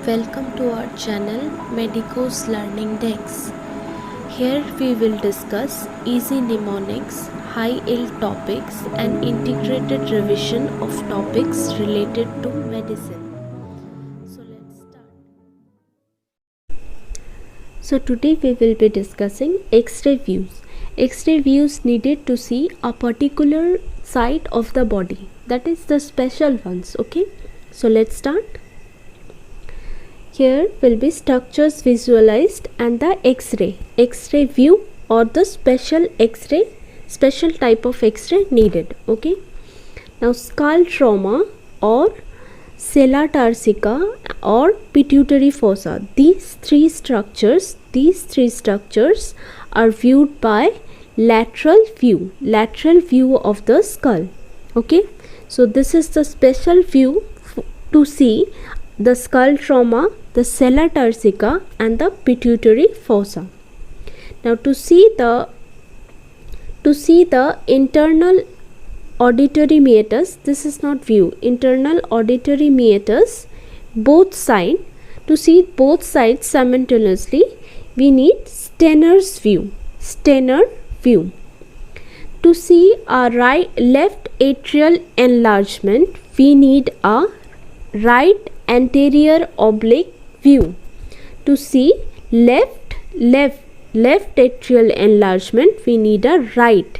Welcome to our channel Medico's Learning Decks. Here we will discuss easy mnemonics, high yield topics and integrated revision of topics related to medicine. So let's start. So today we will be discussing X-ray views. X-ray views needed to see a particular side of the body, that is the special ones. Okay, so let's start. Here will be structures visualized and the X-ray view or the special type of X-ray needed. Okay. Now skull trauma or sella turcica or pituitary fossa. These three structures are viewed by lateral view of the skull. Okay. So this is the special view to see the skull trauma, the sella turcica and the pituitary fossa. Now to see the internal auditory meatus, this is not view, internal auditory meatus, both sides, to see both sides simultaneously we need Stener's view. To see a left atrial enlargement we need a right anterior oblique view. To see left atrial enlargement we need a right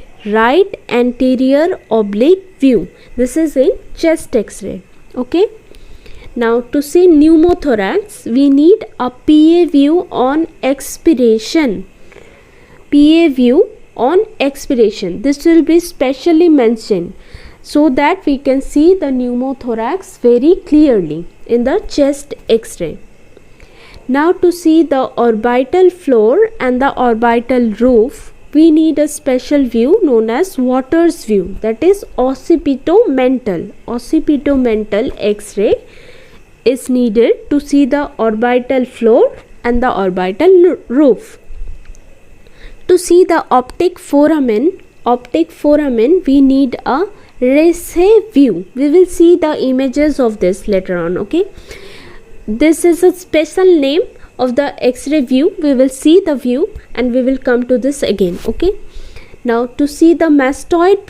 anterior oblique view. This is in chest X-ray. Okay. Now to see pneumothorax we need a PA view on expiration. This will be specially mentioned so that we can see the pneumothorax very clearly in the chest X-ray. Now to see the orbital floor and the orbital roof we need a special view known as Waters view, that is occipitomental X-ray is needed to see the orbital floor and the orbital roof. To see the optic foramen we need a Rayset view. We will see the images of this later on. Okay, this is a special name of the X-ray view. We will see the view and we will come to this again. Okay, now to see the mastoid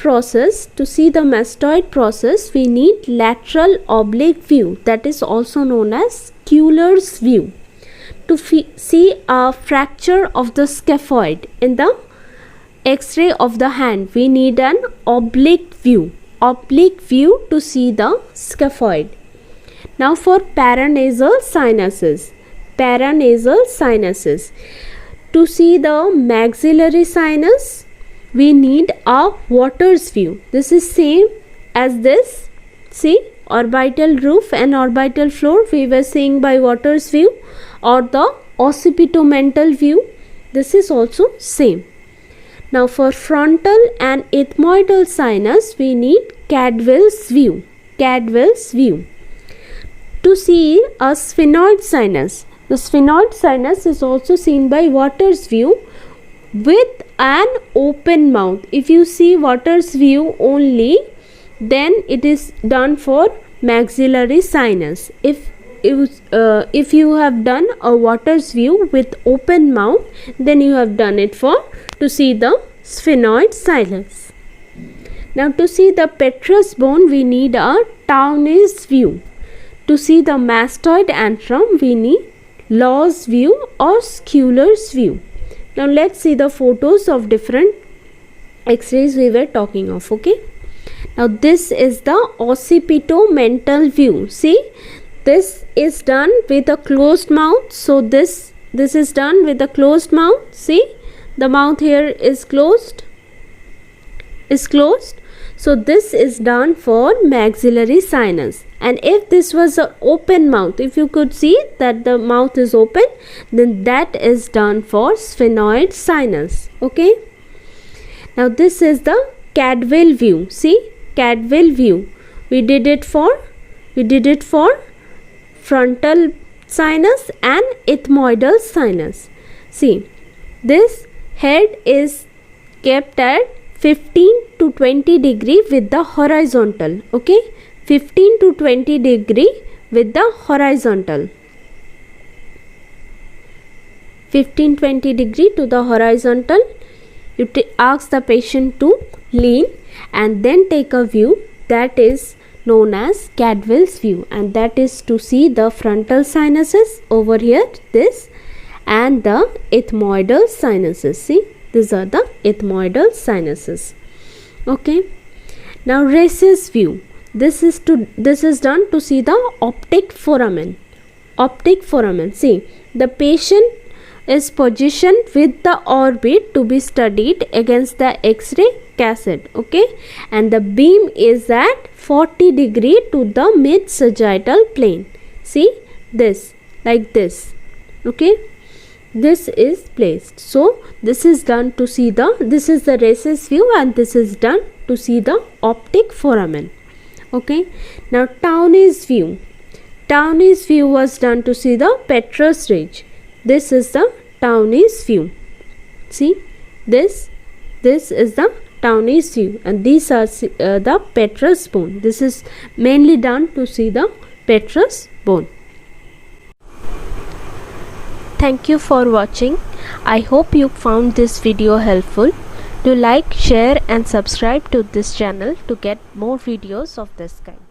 process we need lateral oblique view, that is also known as Kuhler's view. To see a fracture of the scaphoid in the X-ray of the hand we need an oblique view to see the scaphoid. Now for paranasal sinuses, to see the maxillary sinus we need a Waters view. This is same as this. See, orbital roof and orbital floor we were seeing by Waters view, or the occipitomental view, this is also same. Now for frontal and ethmoidal sinus we need Cadwell's view. To see a sphenoid sinus, the sphenoid sinus is also seen by Waters view with an open mouth. If you see Waters view only, then it is done for maxillary sinus. If you have done a Waters view with open mouth, then you have done it to see the sphenoid sinus. Now to see the petrous bone we need a Townes view. To see the mastoid antrum we need Law's view or Kuhler's view. Now let's see the photos of different X-rays we were talking of. Okay, now this is the occipitomental view. See, this is done with a closed mouth. So this is done with a closed mouth. See, the mouth here is closed. So this is done for maxillary sinus. And if this was an open mouth, if you could see that the mouth is open, then that is done for sphenoid sinus. Okay, now this is the Cadwell view. See, Cadwell view we did it for frontal sinus and ethmoidal sinus. See, this head is kept at 15 to 20 degree with the horizontal. Okay, 15 to 20 degree with the horizontal. 15-20 degree to the horizontal. You ask the patient to lean and then take a view that is known as Cadwell's view, and that is to see the frontal sinuses over here, this, and the ethmoidal sinuses. See, these are the ethmoidal sinuses. Okay, now Race's view. This is done to see the optic foramen. Optic foramen. See, the patient is positioned with the orbit to be studied against the X-ray cassette. Okay, and the beam is at 40 degree to the mid sagittal plane. See, this, like this. Okay, this is placed. So this is done to see the, this is the Race's view, and this is done to see the optic foramen. Okay, now Towne's view. Towne's view was done to see the petrous ridge. This is the Towne's view. See, this is the Towne's view, and these are the petrous bone. This is mainly done to see the petrous bone. Thank you for watching. I hope you found this video helpful. Do like, share and subscribe to this channel to get more videos of this kind.